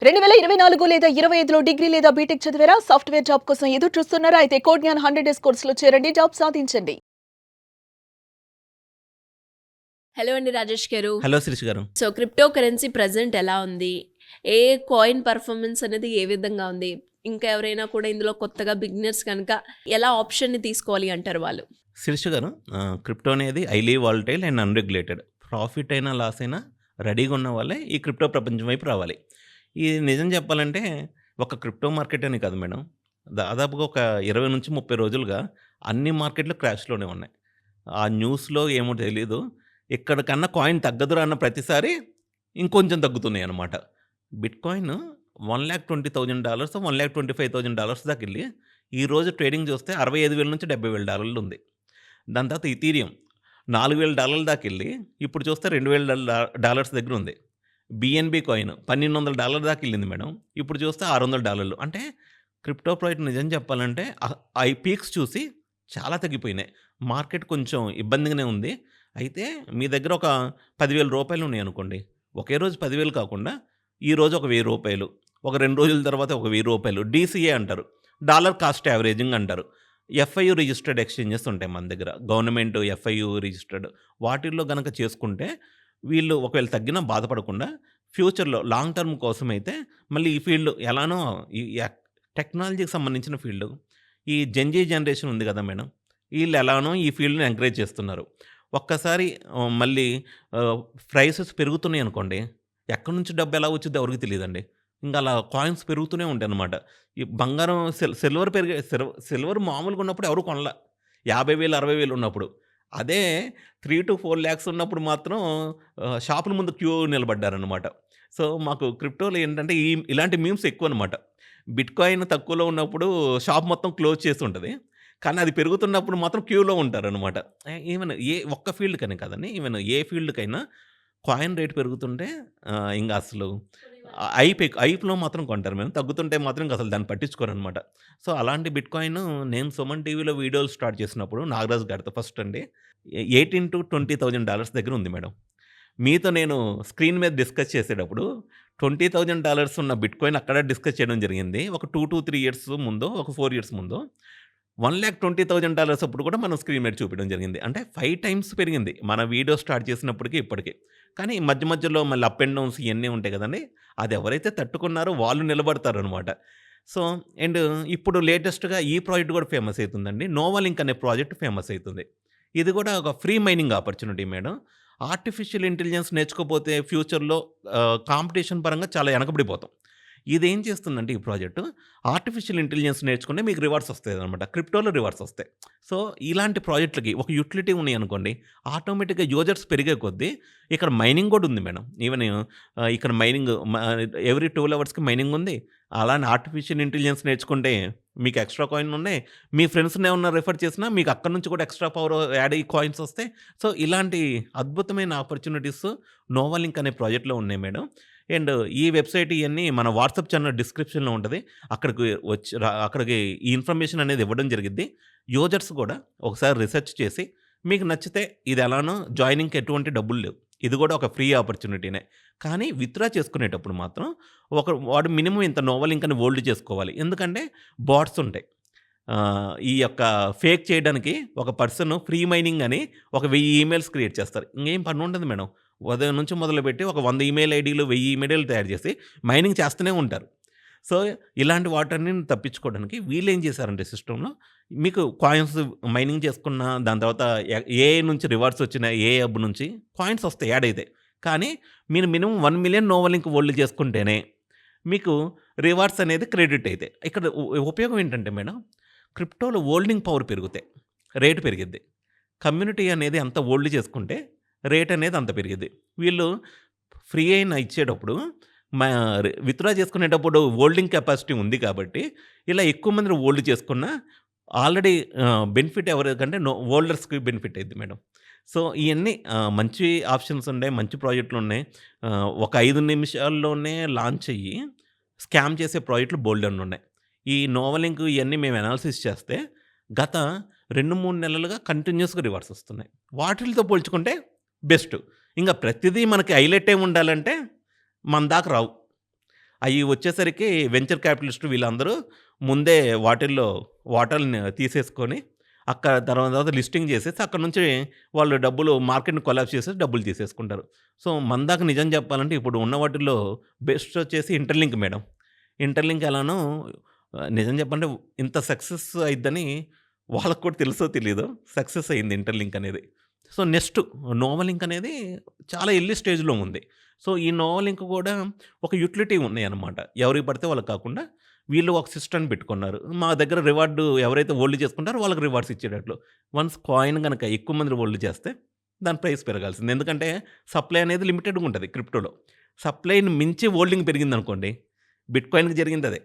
2024 లేదా 25లో డిగ్రీ లేదా బీటెక్ చదివారా? సాఫ్ట్‌వేర్ జాబ్ కోసం ఎదురు చూస్తున్నారా? అయితే కోడ్‌జ్ఞాన్ 100 డేస్ కోర్సులో చేరండి. జాబ్ సాధించండి. హలో అండి రాజేష్ గారు. హలో శిరీష్ గారు. సో, క్రిప్టో కరెన్సీ ప్రెజెంట్ ఎలా ఉంది? ఏ కాయిన్ పెర్ఫార్మన్స్ అనేది ఏ విధంగా ఉంది? ఇంకా ఎవరైనా కూడా ఇందులో కొత్తగా బిగినర్స్ కనుక ఎలా ఆప్షన్‌ని తీసుకోవాలి అంటారు వాళ్ళు? శిరీష్ గారు, క్రిప్టో అనేది highly volatile and unregulated. Profit అయినా, లాస్ అయినా రెడీగా ఉన్న వాళ్ళే ఈ క్రిప్టో ప్రపంచం వైపు రావాలి. ఇది నిజం చెప్పాలంటే ఒక క్రిప్టో మార్కెట్ అని కాదు మేడం. దాదాపుగా ఒక 20-30 రోజులుగా అన్ని మార్కెట్‌లు క్రాష్‌లోనే ఉన్నాయి. ఆ న్యూస్‌లో ఏమో తెలీదు. ఎక్కడికన్నా కాయిన్ తగ్గదురా అన్న ప్రతిసారి ఇంకొంచెం తగ్గుతున్నాయన్నమాట. బిట్‌కాయిన్ $1,20,000 $1,25,000 దాకెళ్ళి ఈరోజు ట్రేడింగ్ చూస్తే $65,000-$70,000 ఉంది. దాని తర్వాత ఇథీరియం $4,000 దాకెళ్ళి ఇప్పుడు చూస్తే $2,000 దగ్గరుంది. బిఎన్‌బి కాయిన్ $1,200 దాకెళ్ళింది మేడం. ఇప్పుడు చూస్తే $600. అంటే క్రిప్టో ప్రాజెక్ట్ నిజం చెప్పాలంటే అయి పీక్స్ చూసి చాలా తగ్గిపోయినాయి. మార్కెట్ కొంచెం ఇబ్బందిగానే ఉంది. అయితే మీ దగ్గర ఒక రూ. 10,000 ఉన్నాయనుకోండి. ఒకే రోజు 10,000 కాకుండా ఈరోజు ఒక రూ. 1,000, ఒక 2 రోజుల తర్వాత ఒక రూ. 1,000 డీసీఏ అంటారు. డాలర్ కాస్ట్ యావరేజింగ్ అంటారు. ఎఫ్ఐయు రిజిస్టర్డ్ ఎక్స్‌చేంజెస్ ఉంటాయి మన దగ్గర. Government FIU registered. వాటిల్లో గనక చేసుకుంటే వీళ్ళు ఒకవేళ తగ్గినా బాధపడకుండా ఫ్యూచర్‌లో లాంగ్ టర్మ్ కోసమైతే మళ్ళీ ఈ ఫీల్డ్ ఎలానో ఈ టెక్నాలజీకి సంబంధించిన ఫీల్డ్. ఈ జెన్‌జీ జనరేషన్ ఉంది కదా మేడం! ఈళ్ళు ఎలానో ఈ ఫీల్డ్‌ని ఎంకరేజ్ చేస్తున్నారు. ఒక్కసారి మళ్ళీ ఆహ్, ప్రైసెస్ పెరుగుతున్నాయనుకోండి, ఎక్కడి నుంచి డబ్బు ఎలా వచ్చిద్దో ఎవరికీ తెలీదండి. ఇంక అలా కాయిన్స్ పెరుగుతూనే ఉంటాయనమాట. ఈ బంగారం సిల్వర్ సిల్వర్ మామూలుగా ఉన్నప్పుడు ఎవరు కొనల. 50,000, 60,000 ఉన్నప్పుడు. అదే 3-4 లాక్స్ ఉన్నప్పుడు మాత్రం షాపుల ముందు క్యూ నిలబడ్డారనమాట. సో, మాకు క్రిప్టోలో ఏంటంటే ఇలాంటి మీమ్స్ ఎక్కువనమాట. బిట్‌కాయిన్ తక్కువలో ఉన్నప్పుడు షాప్ మొత్తం క్లోజ్ చేసుంటది. కానీ అది పెరుగుతున్నప్పుడు మాత్రం క్యూలో ఉంటారనమాట. ఈవెన్ ఒక్క ఫీల్డ్‌కని కాదండి. ఈవెన్ ఏ ఫీల్డ్‌కైనా కాయిన్ రేట్ పెరుగుతుంటే ఇంగ అసలు హైప్‌లో మాత్రం కొంటారు మేము. తగ్గుతుంటే మాత్రం ఇంకసలు దాన్ని పట్టించుకోరనమాట. సో, అలాంటి బిట్‌కాయిన్ నేను సుమన్ టీవీలో వీడియోలు స్టార్ట్ చేసినప్పుడు నాగరాజు గారితో ఫస్ట్ అండి. 18,000-20,000 దగ్గర ఉంది మేడం. మీతో నేను స్క్రీన్ మీద డిస్కస్ చేసేటప్పుడు $20,000 ఉన్న బిట్‌కాయిన్ అక్కడ డిస్కస్ చేయడం జరిగింది. ఒక 2-3 ఇయర్స్ ముందో, ఒక 4 ఇయర్స్ ముందో. $1,20,000 అప్పుడు కూడా మనం స్క్రీన్ మీద చూపించడం జరిగింది. అంటే 5 టైమ్స్ పెరిగింది. మన వీడియో స్టార్ట్ చేసినప్పటికి, ఇప్పటికి. కానీ మధ్య మధ్యలో మళ్ళీ అప్ అండ్ డౌన్స్ ఇయన్నీ ఉంటాయి కదండీ! అది ఎవరైతే తట్టుకున్నారో వాళ్ళు నిలబడతారనమాట. సో, అండ్ ఇప్పుడు లేటెస్ట్‌గా ఈ ప్రాజెక్ట్ కూడా ఫేమస్ అయితుందండి. నోవాలింక్ అనే ప్రాజెక్ట్ ఫేమస్ అయితుంది. ఇది కూడా ఒక free mining opportunity madam. Artificial intelligence నేర్చుకోపోతే ఫ్యూచర్‌లో కాంపిటీషన్ పరంగా చాలా వెనకబడిపోతాం. ఇదేం చేస్తుందంటే ఈ ప్రాజెక్టు ఆర్టిఫిషియల్ ఇంటెలిజెన్స్ నేర్చుకుంటే మీకు రివార్డ్స్ వస్తాయనమాట. క్రిప్టోలో రివార్డ్స్ వస్తాయి. సో, ఇలాంటి ప్రాజెక్ట్‌లకి ఒక యుటిలిటీ ఉన్నాయనుకోండి, ఆటోమేటిక్‌గా యూజర్స్ పెరిగే కొద్దీ ఇక్కడ మైనింగ్ కూడా ఉంది మేడం. ఈవెన్ ఇక్కడ మైనింగ్ ఎవ్రీ 12 అవర్స్‌కి మైనింగ్ ఉంది. అలానే ఆర్టిఫిషియల్ ఇంటెలిజెన్స్ నేర్చుకుంటే మీకు ఎక్స్‌ట్రా కాయిన్ ఉన్నాయి. మీ ఫ్రెండ్స్‌ని ఏమన్నా రిఫర్ చేసినా మీకు అక్కడి నుంచి కూడా ఎక్స్‌ట్రా పవర్ యాడ్ అయ్యి కాయిన్స్ వస్తాయి. సో, ఇలాంటి అద్భుతమైన ఆపర్చునిటీస్ నోవాలింక్ అనే ప్రాజెక్ట్‌లో ఉన్నాయి మేడం. అండ్ ఈ వెబ్‌సైట్ ఇయన్నీ మన వాట్సాప్ ఛానల్ డిస్క్రిప్షన్‌లో ఉంటది. అక్కడికి అక్కడికి ఈ ఇన్ఫర్మేషన్ అనేది ఇవ్వడం జరిగిద్ది. యూజర్స్ కూడా ఒకసారి రిసర్చ్ చేసి మీకు నచ్చితే ఇది ఎలానో జాయినింగ్‌కి ఎటువంటి డబ్బులు లేవు. ఇది కూడా ఒక ఫ్రీ ఆపర్చునిటీనే. కానీ విత్‌డ్రా చేసుకునేటప్పుడు మాత్రం వాడు మినిమమ్ ఇంత నోవలింక్ అని హోల్డ్ చేసుకోవాలి. ఎందుకంటే బాట్స్ ఉంటాయి. ఈ యొక్క ఫేక్ చేయడానికి ఒక పర్సన్ ఫ్రీ మైనింగ్ అని ఒక 1000 ఈమెయిల్స్ క్రియేట్ చేస్తారు. ఇంకేం పనుండదు మేడం. ఉదయం నుంచి మొదలుపెట్టి ఒక 100 ఈమెయిల్ ఐడీలు, 1000 ఈమెయిల్‌లు తయారు చేసి మైనింగ్ చేస్తూనే ఉంటారు. సో, ఇలాంటి వాటన్నిటిని తప్పించుకోవడానికి వీళ్ళేం చేశారంటే సిస్టమ్‌లో మీకు కాయిన్స్ మైనింగ్ చేసుకున్న దాని తర్వాత ఏఐ నుంచి రివార్డ్స్ వచ్చిన ఏ హబ్ నుంచి కాయిన్స్ వస్తాయి యాడ్ అయితాయి. కానీ మీరు మినిమమ్ 1,000,000 నోవలింక్ హోల్డ్ చేసుకుంటేనే మీకు రివార్డ్స్ అనేది క్రెడిట్ అయితాయి. ఇక్కడ ఉపయోగం ఏంటంటే మేడం, క్రిప్టోలో హోల్డింగ్ పవర్ పెరుగుతాయి. రేట్ పెరిగిద్ది. కమ్యూనిటీ అనేది ఎంత హోల్డ్ చేసుకుంటే రేట్ అనేది అంత పెరిగిద్ది. వీళ్ళు ఫ్రీ అయిన ఇచ్చేటప్పుడు మా విత్‌డ్రా చేసుకునేటప్పుడు హోల్డింగ్ కెపాసిటీ ఉంది కాబట్టి, ఇలా ఎక్కువ మందిని హోల్డ్ చేసుకున్న ఆల్రెడీ బెనిఫిట్ ఎవరికంటే హోల్డర్స్‌కి బెనిఫిట్ అయిద్ది మేడం. సో, ఇయన్నీ మంచి ఆప్షన్స్ ఉన్నాయి. మంచి ప్రాజెక్ట్‌లున్నాయి. ఒక 5 నిమిషాల్లోనే లాంచ్ అయ్యి స్కామ్ చేసే ప్రాజెక్ట్‌లు బోలెడన్నున్నాయి. ఈ నోవలింక్ ఇయన్నీ మేము అనాలిసిస్ చేస్తే గత 2, 3 నెలలుగా కంటిన్యూయస్‌గా రివార్డ్స్ వస్తున్నాయి. వాటిలతో పోల్చుకుంటే బెస్ట్. ఇంక ప్రతిదీ మనకి హైలైటే ఉండాలంటే మన దాకా రావు. అయి వచ్చేసరికి వెంచర్ క్యాపిటలిస్టులు వీళ్ళందరూ ముందే వాటాల్ని తీసేసుకొని తర్వాత లిస్టింగ్ చేసేసి అక్కడి నుంచి వాళ్ళు డబ్బులు మార్కెట్‌ని కొలాప్స్ చేసేసి డబ్బులు తీసేసుకుంటారు. సో, మన దాకా నిజం చెప్పాలంటే ఇప్పుడు ఉన్న వాటిల్లో బెస్ట్ వచ్చేసి ఇంటర్‌లింక్ మేడం. ఇంటర్‌లింక్ ఎలానో నిజం చెప్పాలంటే ఇంత సక్సెస్ అయిద్దని వాళ్ళకి కూడా తెలుసో తెలీదో సక్సెస్ అయింది ఇంటర్‌లింక్ అనేది. సో, నెక్స్ట్ నోవాలింక్ అనేది చాలా ఎర్లీ స్టేజ్‌లో ఉంది. సో, ఈ నోవాలింక్ కూడా ఒక యుటిలిటీ ఉన్నాయన్నమాట. ఎవరికి పడితే వాళ్ళకి కాకుండా వీళ్ళు ఒక సిస్టమ్‌ని పెట్టుకున్నారు. మా దగ్గర రివార్డ్ ఎవరైతే హోల్డ్ చేసుకుంటారో వాళ్ళకి రివార్డ్స్ ఇచ్చేటట్లు. వన్స్ కాయిన్ గనక ఎక్కువ మంది హోల్డ్ చేస్తే దాని ప్రైస్ పెరగాల్సిందే. ఎందుకంటే సప్లై అనేది లిమిటెడ్‌గా ఉంటది క్రిప్టోలో. సప్లైని మించి హోల్డింగ్ పెరిగిందనుకోండి, బిట్‌కాయిన్‌కి జరిగిందదే.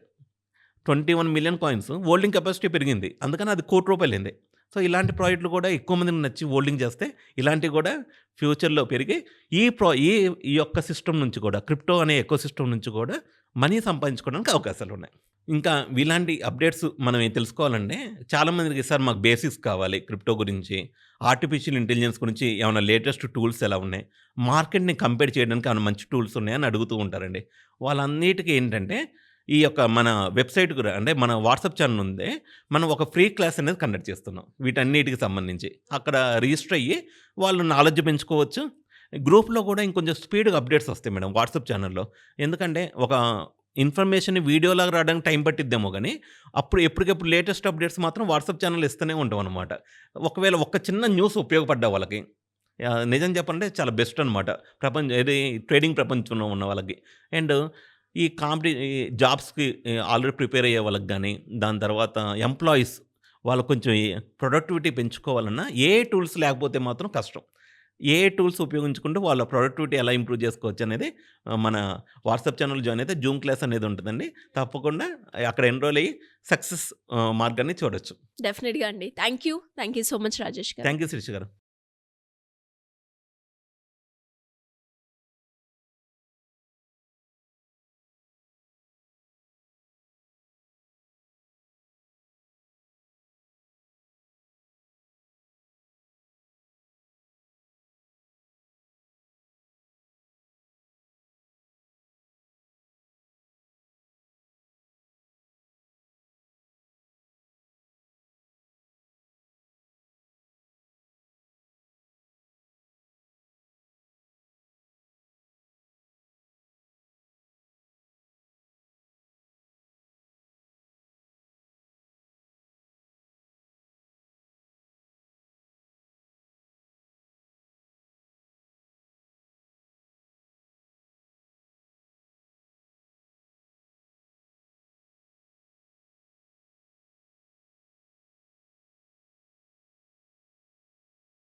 21,000,000 కాయిన్స్ హోల్డింగ్ కెపాసిటీ పెరిగింది. అందుకని అది రూ. 1,00,00,000 సో, ఇలాంటి ప్రాజెక్టులు కూడా ఎక్కువ మందికి నచ్చి హోల్డింగ్ చేస్తే ఇలాంటివి కూడా ఫ్యూచర్‌లో పెరిగి ఈ యొక్క సిస్టమ్ నుంచి కూడా క్రిప్టో అనే ఎకోసిస్టమ్ నుంచి కూడా మనీ సంపాదించుకోవడానికి అవకాశాలున్నాయి. ఇంకా ఇలాంటి అప్డేట్స్ మనం ఏం తెలుసుకోవాలంటే చాలామందికి సార్ మాకు బేసిక్స్ కావాలి క్రిప్టో గురించి, ఆర్టిఫిషియల్ ఇంటెలిజెన్స్ గురించి ఏమైనా లేటెస్ట్ టూల్స్ ఎలా ఉన్నాయి, మార్కెట్‌ని కంపేర్ చేయడానికి ఏమైనా మంచి టూల్స్ ఉన్నాయా అని అడుగుతూ ఉంటారండి. వాళ్ళన్నిటికి ఏంటంటే ఈ యొక్క మన వెబ్‌సైట్‌కి అంటే మన వాట్సాప్ ఛానెల్ ఉందే, మనం ఒక ఫ్రీ క్లాస్ అనేది కండక్ట్ చేస్తున్నాం. వీటన్నిటికి సంబంధించి. అక్కడ రిజిస్టర్ అయ్యి వాళ్ళు నాలెడ్జ్ పెంచుకోవచ్చు. గ్రూప్‌లో కూడా ఇంకొంచెం స్పీడ్‌గా అప్డేట్స్ వస్తాయి మేడం వాట్సాప్ ఛానెల్‌లో. ఎందుకంటే ఒక ఇన్ఫర్మేషన్ వీడియోలాగా రావడానికి టైం పట్టిద్దేమో గానీ, అప్పుడు ఎప్పటికప్పుడు లేటెస్ట్ అప్డేట్స్ మాత్రం వాట్సాప్ ఛానెల్‌లో ఇస్తూనే ఉంటామనమాట. ఒకవేళ ఒక చిన్న న్యూస్ ఉపయోగపడ్డా వాళ్ళకి నిజం చెప్పాలంటే చాలా బెస్ట్ అనమాట. ట్రేడింగ్ ప్రపంచంలో ఉన్న వాళ్ళకి. అండ్ ఈ జాబ్స్‌కి ఆల్రెడీ ప్రిపేర్ అయ్యే వాళ్ళకి గానీ, దాని తర్వాత ఎంప్లాయీస్ వాళ్ళు కొంచెం ప్రొడక్టివిటీ పెంచుకోవాలన్నా ఏఐ టూల్స్ లేకపోతే మాత్రం కష్టం. ఏఐ టూల్స్ ఉపయోగించుకుంటూ వాళ్ళ ప్రొడక్టివిటీ ఎలా ఇంప్రూవ్ చేసుకోవచ్చు అనేది మన వాట్సాప్ ఛానల్ జాయిన్ అయితే జూమ్ క్లాస్ అనేది ఉంటుందండి. తప్పకుండా అక్కడ ఎన్రోల్ అయ్యి సక్సెస్ మార్గాన్ని చూడొచ్చు. డెఫినెట్‌గా అండి. Thank you so much Rajesh garu. Thank you Sirisha గారు.